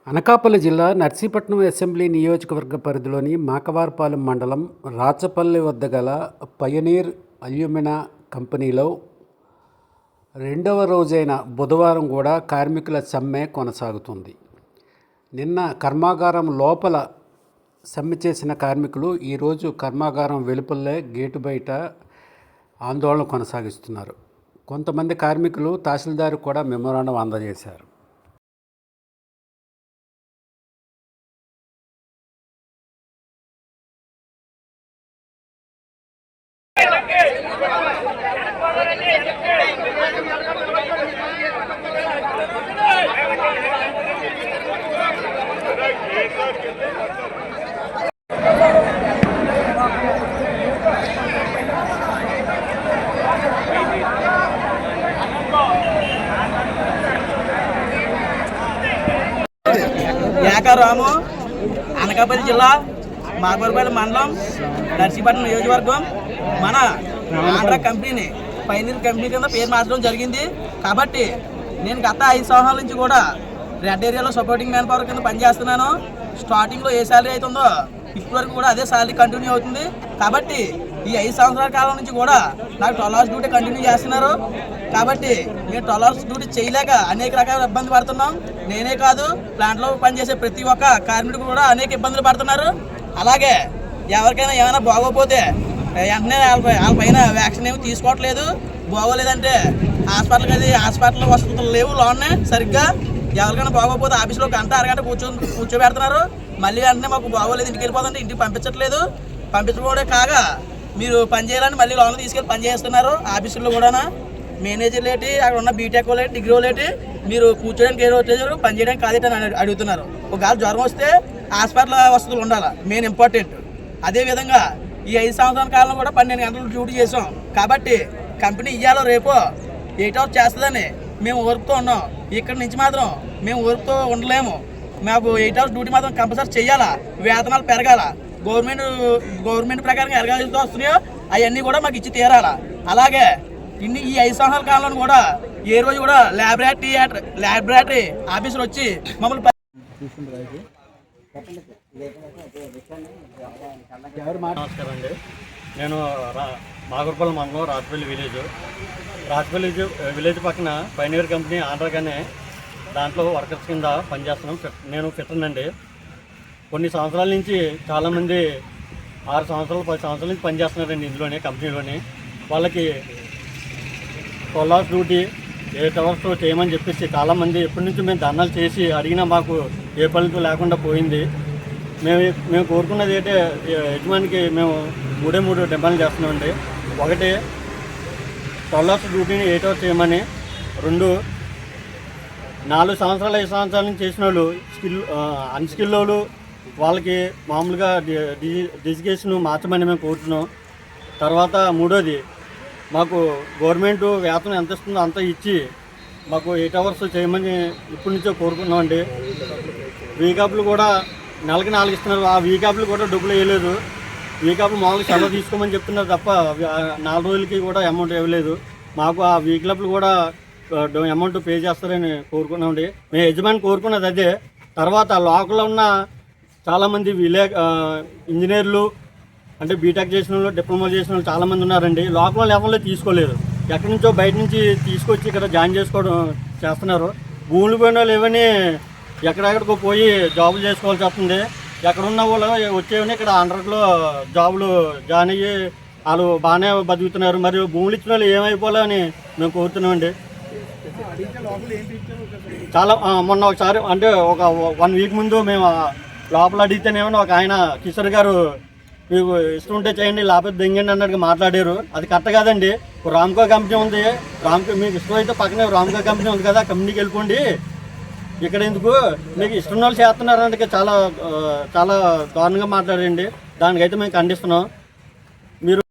అనకాపల్లి జిల్లా నర్సీపట్నం అసెంబ్లీ నియోజకవర్గ పరిధిలోని మాకవారపాలెం మండలం రాచపల్లి వద్ద గల పయనీర్ అల్యూమినా కంపెనీలో రెండవ రోజైన బుధవారం కూడా కార్మికుల సమ్మె కొనసాగుతుంది. నిన్న కర్మాగారం లోపల సమ్మె చేసిన కార్మికులు ఈరోజు కర్మాగారం వెలుపలే గేటు బయట ఆందోళన కొనసాగిస్తున్నారు. కొంతమంది కార్మికులు తహసీల్దార్ కూడా మెమోరాండం అందజేశారు. రాము అనకాపల్లి జిల్లా మాకవారపాలెం మండలం నర్సీపట్నం నియోజకవర్గం మన ఆంధ్ర కంపెనీ పైనీర్ కంపెనీ కింద పేరు మార్చడం జరిగింది. కాబట్టి నేను గత 5 సంవత్సరాల నుంచి కూడా రెడ్ ఏరియాలో సపోర్టింగ్ మ్యాన్ పవర్ కింద పనిచేస్తున్నాను. స్టార్టింగ్లో ఏ శాలరీ అవుతుందో ఇప్పటి వరకు కూడా అదే శాలరీ కంటిన్యూ అవుతుంది. కాబట్టి ఈ 5 సంవత్సరాల కాలం నుంచి కూడా నాకు 12 hours డ్యూటీ కంటిన్యూ చేస్తున్నారు. కాబట్టి మేము 12 hours డ్యూటీ చేయలేక అనేక రకాల ఇబ్బంది పడుతున్నాం. నేనే కాదు, ప్లాంట్లో పనిచేసే ప్రతి ఒక్క కార్మికుడు కూడా అనేక ఇబ్బందులు పడుతున్నారు. అలాగే ఎవరికైనా ఏమైనా బాగోపోతే వెంటనే వాళ్ళ పైన వ్యాక్సిన్ ఏమి తీసుకోవట్లేదు. బాగోలేదంటే హాస్పిటల్ వసతులు లేవు లోనే సరిగ్గా. ఎవరికైనా బాగోపోతే ఆఫీస్లో గంట అరగంట కూర్చోబెడుతున్నారు. మళ్ళీ వెంటనే మాకు బాగోలేదు ఇంటికి వెళ్ళిపోతుంటే ఇంటికి పంపించట్లేదు. పంపించకపోవడే కాగా మీరు పని చేయాలని మళ్ళీ లోన్ తీసుకెళ్ళి పని చేస్తున్నారు. ఆఫీసుల్లో కూడా మేనేజర్లు ఏంటి, అక్కడ ఉన్న బీటెక్ వాళ్ళేటి, డిగ్రీ వాళ్ళేటి, మీరు కూర్చోడానికి ఏ రోజు పని చేయడానికి కాదేటని అడుగుతున్నారు. ఒకవేళ జ్వరం వస్తే హాస్పిటల్ వసతులు ఉండాలి, మెయిన్ ఇంపార్టెంట్. అదేవిధంగా ఈ 5 సంవత్సరాల కాలంలో కూడా 12 గంటలు డ్యూటీ చేసాం. కాబట్టి కంపెనీ ఇయ్యాలో రేపో 8 hours చేస్తుందని మేము వర్క్తో ఉన్నాం. ఇక్కడి నుంచి మాత్రం మేము వర్క్తో ఉండలేము. మాకు 8 hours డ్యూటీ మాత్రం కంపల్సరీ చేయాలా, వేతనాలు పెరగాల, గవర్నమెంట్ ప్రకారం ఎరగాల్సి వస్తున్నాయో అవన్నీ కూడా మాకు ఇచ్చి తీరాలా. అలాగే ఈ 5 సంవత్సరాల కాలంలో కూడా ఏ రోజు కూడా ల్యాబొరేటరీ ఆఫీసులు వచ్చి మమ్మల్ని నమస్కారం అండి. నేను మాకవారపాలెం మండలం రాచపల్లి విలేజ్ పక్కన పైనీర్ కంపెనీ ఆంధ్రాగానే దాంట్లో వర్కర్స్ కింద పనిచేస్తున్నాం. నేను ఫిట్టర్ అండి. కొన్ని సంవత్సరాల నుంచి చాలామంది 6 సంవత్సరాలు 10 సంవత్సరాల నుంచి పనిచేస్తున్నారండి ఇందులోనే కంపెనీలోనే. వాళ్ళకి 12 hours డ్యూటీ 8 hours చేయమని చెప్పేసి చాలామంది ఎప్పటి నుంచి మేము ధర్నాలు చేసి అడిగినా మాకు ఏ ఫలితం లేకుండా పోయింది. మేము కోరుకున్నది ఏంటంటే యజమానికి మేము 3 డిమాండ్లు చేస్తున్నామండి. ఒకటి 12 hours డ్యూటీని 8 hours చేయమని. 2 4 సంవత్సరాలు 5 సంవత్సరాల నుంచి చేసిన వాళ్ళు అన్స్కిల్ వాళ్ళు వాళ్ళకి మామూలుగా డిజిగ్నేషన్ మార్చమని మేము కోరుతున్నాం. తర్వాత 3వది మాకు గవర్నమెంట్ వేతనం ఎంత ఇస్తుందో అంత ఇచ్చి మాకు 8 hours చేయమని ఇప్పటి నుంచో కోరుకున్నామండి. వీకాప్లు కూడా నెలకి 4 ఇస్తున్నారు. ఆ వీకాప్లు కూడా డబ్బులు వేయలేదు. వీకాప్లు మామూలుగా సెలవు తీసుకోమని చెప్తున్నారు తప్ప 4 రోజులకి కూడా అమౌంట్ ఇవ్వలేదు. మాకు ఆ వీకాప్లు కూడా అమౌంట్ పే చేస్తారని కోరుకున్నామండి. మేము యజమాని కోరుకున్నది అదే. తర్వాత లోకల్లో ఉన్న చాలామంది ఇంజనీర్లు అంటే బీటెక్ చేసిన వాళ్ళు, డిప్లొమా చేసిన వాళ్ళు చాలామంది ఉన్నారండి. లోకల్ లెవెల్లో తీసుకోలేదు. ఎక్కడి నుంచో బయట నుంచి తీసుకొచ్చి ఇక్కడ జాయిన్ చేస్తున్నారు. భూములు పోయిన వాళ్ళు ఏమని ఎక్కడెక్కడికో పోయి జాబులు చేసుకోవాల్సి వస్తుంది. ఎక్కడున్న వాళ్ళు వచ్చేవని ఇక్కడ అండర్లో జాబులు జాయిన్ అయ్యి వాళ్ళు బాగానే బతుకుతున్నారు. మరియు భూములు ఇచ్చిన వాళ్ళు ఏమైపోవాలని మేము కోరుతున్నామండి. చాలా మొన్న ఒకసారి అంటే ఒక 1 week ముందు మేము లోపల అడిగితేనేమో ఒక ఆయన కిషోర్ గారు మీకు ఇష్టం ఉంటే చేయండి లేకపోతే దెంగండి అన్నట్టుగా మాట్లాడారు. అది కరెక్ట్ కాదండి. రామ్కో కంపెనీ ఉంది, మీకు ఇష్టం అయితే పక్కనే రామ్కో కంపెనీ ఉంది కదా, కంపెనీకి వెళ్ళిపోండి. ఇక్కడ ఎందుకు మీకు ఇష్టం వాళ్ళు చేస్తున్నారు అంటే చాలా దారుణంగా మాట్లాడండి. దానికైతే మేము ఖండిస్తున్నాం. మీరు